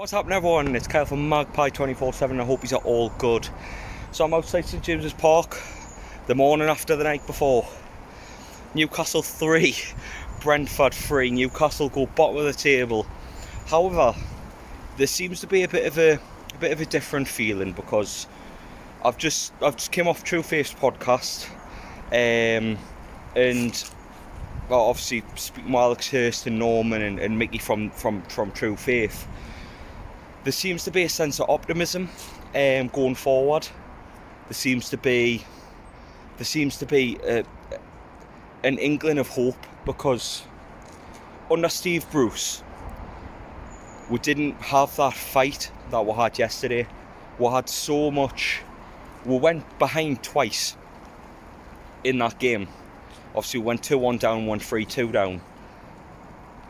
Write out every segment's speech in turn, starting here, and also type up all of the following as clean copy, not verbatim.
What's happening, everyone? It's Kyle from Magpie 24/7. I hope you're all good. So I'm outside St James's Park the morning after the night before. Newcastle 3, Brentford 3. Newcastle go bottom of the table. However, there seems to be a bit of a different feeling because I've just came off True Faith's podcast, and well, obviously speaking with Alex Hurst and Norman and Mickey from True Faith. There seems to be a sense of optimism going forward. There seems to be an inkling of hope because under Steve Bruce we didn't have that fight that we had yesterday. We had so much. We went behind twice in that game. Obviously we went 2-1 down, went 3-2 down,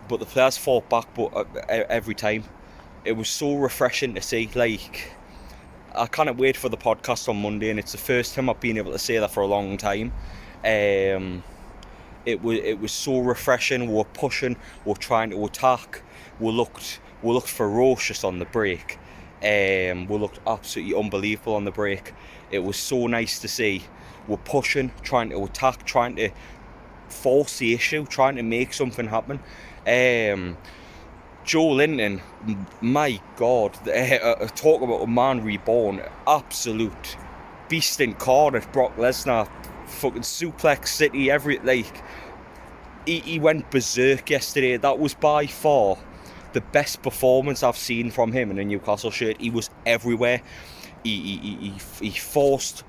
but the players fought back every time. It was so refreshing to see. Like, I can't wait for the podcast on Monday, and it's the first time I've been able to say that for a long time. It was so refreshing. We were pushing, we were trying to attack. We looked ferocious on the break. We looked absolutely unbelievable on the break. It was so nice to see. We're pushing, trying to attack, trying to force the issue, trying to make something happen. Joe Linton, my God, talk about a man reborn. Absolute beast in Cardiff. Brock Lesnar, fucking suplex city, he went berserk yesterday. That was by far the best performance I've seen from him in a Newcastle shirt. He was everywhere. He forced.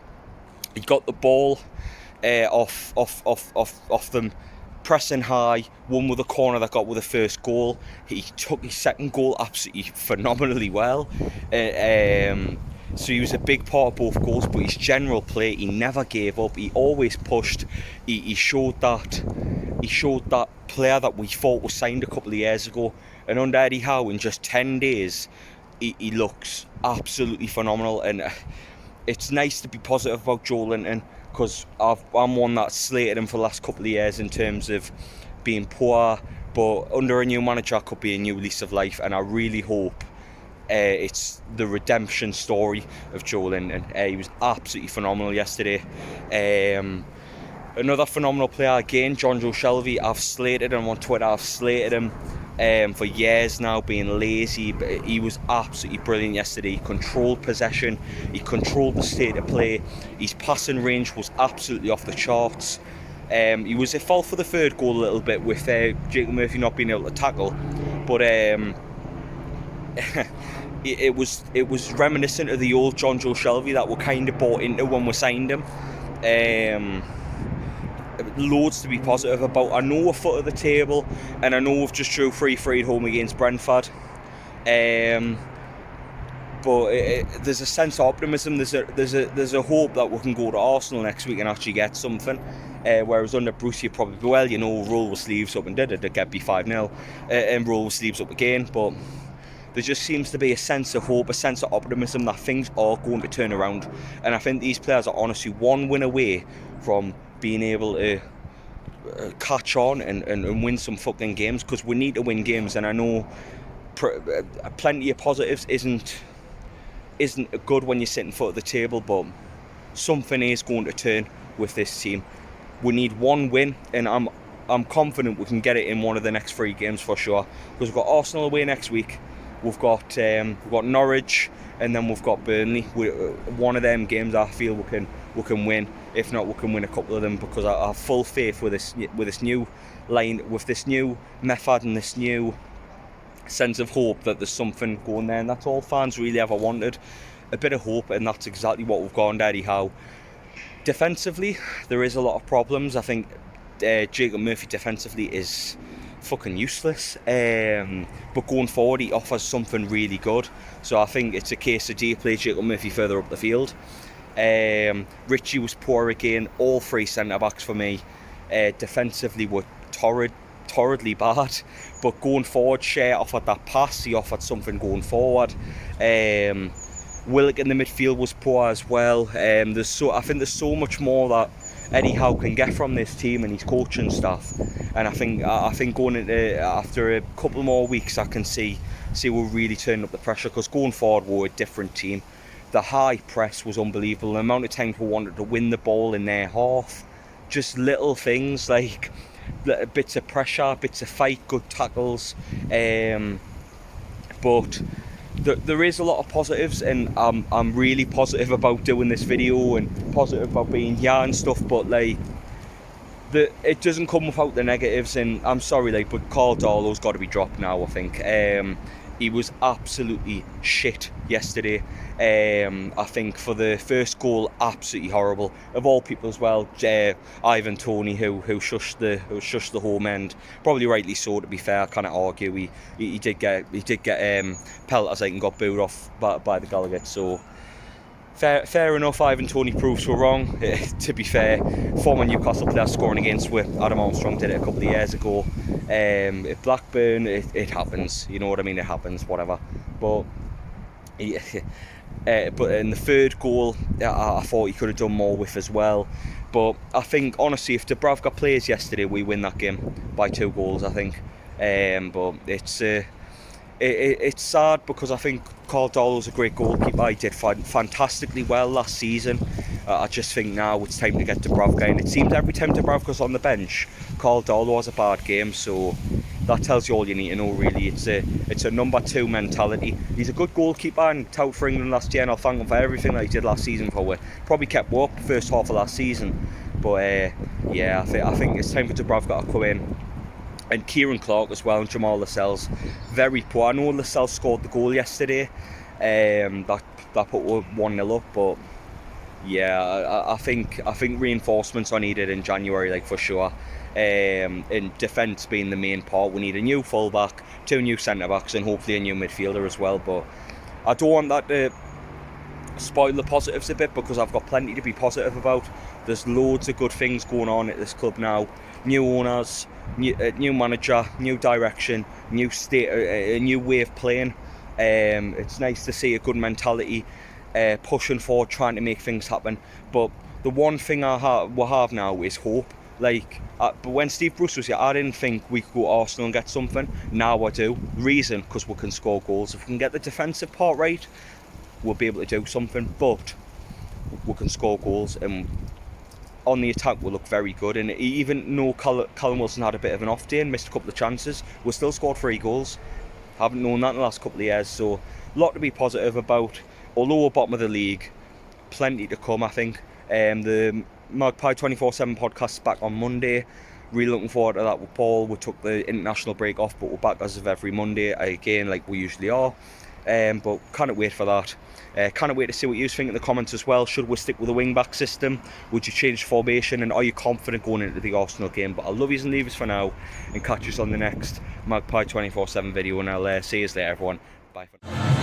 He got the ball off them, pressing high, won with a corner that got with the first goal. He took his second goal absolutely phenomenally well. So he was a big part of both goals, but his general play, he never gave up. He always pushed. He showed that player that we thought was signed a couple of years ago. And under Eddie Howe, in just 10 days, he looks absolutely phenomenal. And it's nice to be positive about Joe Linton, because I'm one that slated him for the last couple of years in terms of being poor, but under a new manager could be a new lease of life, and I really hope it's the redemption story of Joe Linton. He was absolutely phenomenal yesterday. Another phenomenal player again, John Joe Shelby. I've slated him on Twitter. I've slated him for years now, being lazy, but he was absolutely brilliant yesterday. He controlled possession, he controlled the state of play, his passing range was absolutely off the charts. He was at fault for the third goal a little bit with Jacob Murphy not being able to tackle, but it was reminiscent of the old John Joe Shelby that we kind of bought into when we signed him. Loads to be positive about. I know we're foot of the table, and I know we've just drew 3-3 at home against Brentford, but there's a sense of optimism. There's a hope that we can go to Arsenal next week and actually get something. Whereas under Bruce, you probably roll the sleeves up and get beat 5-0 and roll the sleeves up again. But there just seems to be a sense of hope, a sense of optimism that things are going to turn around. And I think these players are honestly one win away from being able to catch on and win some fucking games, because we need to win games. And I know plenty of positives isn't good when you're sitting foot of the table, but something is going to turn with this team. We need one win, and I'm confident we can get it in one of the next 3 games for sure, because we've got Arsenal away next week, we've got Norwich, and then we've got Burnley. One of them games I feel we can win. If not, we can win a couple of them, because I have full faith with this new line, with this new method and this new sense of hope that there's something going there. And that's all fans really ever wanted, a bit of hope, and that's exactly what we've got under Eddie Howe. Defensively, there is a lot of problems. I think Jacob Murphy defensively is fucking useless, but going forward he offers something really good. So I think it's a case of, do you play Jacob Murphy further up the field? Richie was poor again. All 3 centre-backs for me defensively were torridly bad, but going forward, Shea offered that pass, he offered something going forward. Willock in the midfield was poor as well. I think there's so much more that Eddie Howe can get from this team and his coaching staff. And I think going into after a couple more weeks, I can see we're really turning up the pressure, because going forward we're a different team. The high press was unbelievable. The amount of times we wanted to win the ball in their half, just little things like bits of pressure, bits of fight, good tackles. But there is a lot of positives, and I'm really positive about doing this video and positive about being here and stuff. But like, it doesn't come without the negatives, and I'm sorry, like, but Carl Darlow's got to be dropped now, I think. He was absolutely shit yesterday. I think for the first goal, absolutely horrible. Of all people as well, Ivan Toney, who shushed the home end, probably rightly so. To be fair, I can't argue. He did get pelters, and got booed off by the Gallagher. So fair enough. Ivan Toney proves we're wrong. To be fair, former Newcastle player scoring against Adam Armstrong did it a couple of years ago. At Blackburn, it happens. You know what I mean? It happens. Whatever. But but in the third goal, I thought he could have done more with as well. But I think, honestly, if Dubravka plays yesterday, we win that game by 2 goals, I think. But it's sad, because I think Carl Darlow's a great goalkeeper. He did fantastically well last season. I just think now it's time to get Dubravka in. It seems every time Dubravka's on the bench, Carl Darlow has a bad game. So that tells you all you need to know, really. It's a number 2 mentality. He's a good goalkeeper and tout for England last year, and I'll thank him for everything that he did last season for it. Probably kept up the first half of last season. But yeah, I think it's time for Dubravka to come in. And Kieran Clark as well, and Jamal Lascelles, very poor. I know Lascelles scored the goal yesterday. That put 1-0 up, but yeah, I think reinforcements are needed in January, like, for sure. In defence being the main part, we need a new fullback, 2 new centre backs, and hopefully a new midfielder as well. But I don't want that to spoil the positives a bit, because I've got plenty to be positive about. There's loads of good things going on at this club now. New owners, new manager, new direction, new a new way of playing. It's nice to see a good mentality, pushing forward, trying to make things happen. But the one thing we have now is hope. Like, but when Steve Bruce was here, I didn't think we could go to Arsenal and get something. Now I do. Reason, because we can score goals. If we can get the defensive part right, we'll be able to do something. But we can score goals, and on the attack we'll look very good. And even though Callum Wilson had a bit of an off day and missed a couple of chances, we still scored 3 goals. Haven't known that in the last couple of years, so a lot to be positive about. Although we're bottom of the league, plenty to come, I think. The Magpie 24/7 podcast is back on Monday. Really looking forward to that with Paul. We took the international break off, but we're back as of every Monday again, like we usually are. But can't wait for that. Can't wait to see what you think in the comments as well. Should we stick with the wing-back system? Would you change formation? And are you confident going into the Arsenal game? But I'll love yous and leave yous for now, and catch us on the next Magpie 24/7 video. And I'll see you later, everyone. Bye for now.